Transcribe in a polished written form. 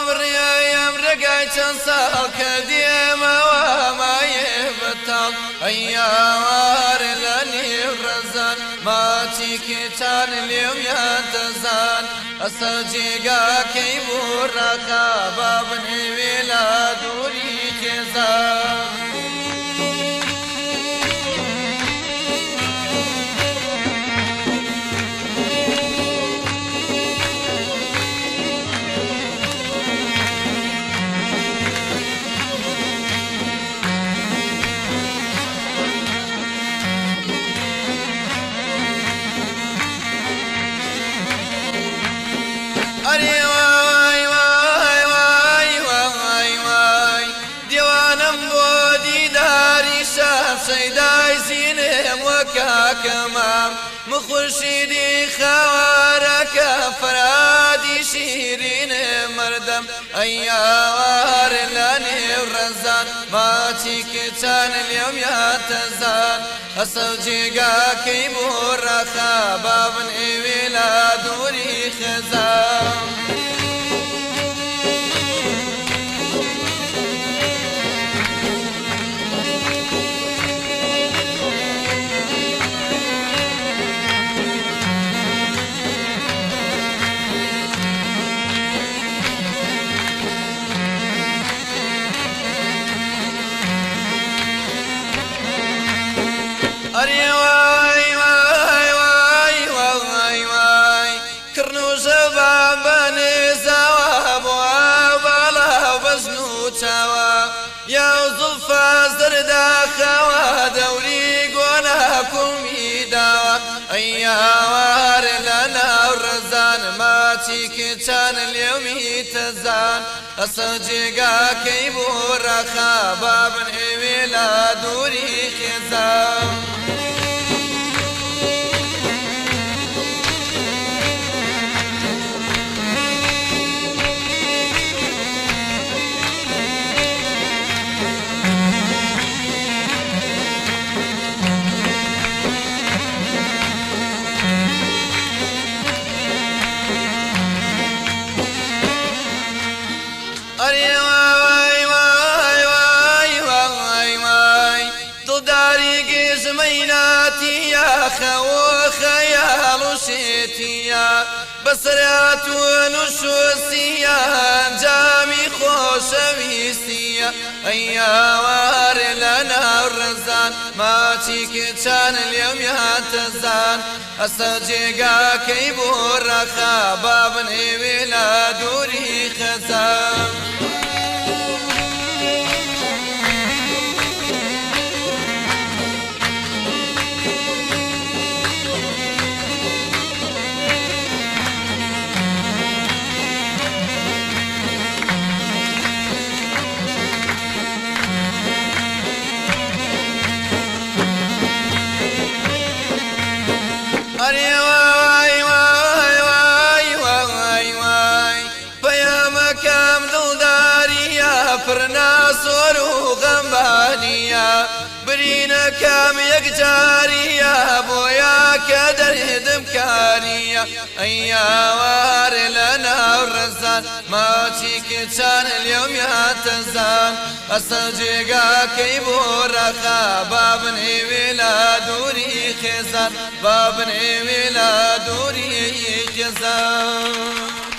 بڕیایم ڕێگای چەند ساڵ کردیێمەوە مایێ بەتاڵ ئەیاوار لە نێو ڕەزان ماچی کێچان لێویان دەزان ئەسە جێگاکەی بوو ڕاکا با بنێوێ لە دووری خێزان كمام مخرشيدي خوارك فرادي شيرين مردم أيوار لاني ورزان ما تيكتان اليوم يتزان أصوجيقا كيبور رخا بابن إيويلا دوري خزان يا زلفا زردا خوا دوري قولاكم يداوا أيوار لنا الرزان ما تيكتان اليوم يتزان أصجيقا كيبور رخا بابن إيويلا دوري خزان خو خيال شتيا بسرات ونشوسيا جامي خوشويسيا أيوار لنا الرزان ما تيكتان اليوم يتزان أسجيقا كيبور رخا بابن إيويلا دوري خزان برينا كام يكجاريا بويا كدر هدم كاريا أيوار لنا الرزان ما تيكتان اليوم يتزان أصجيقا كيبور رخا بابن إيويلا دوري خزان بابن إيويلا دوري خزان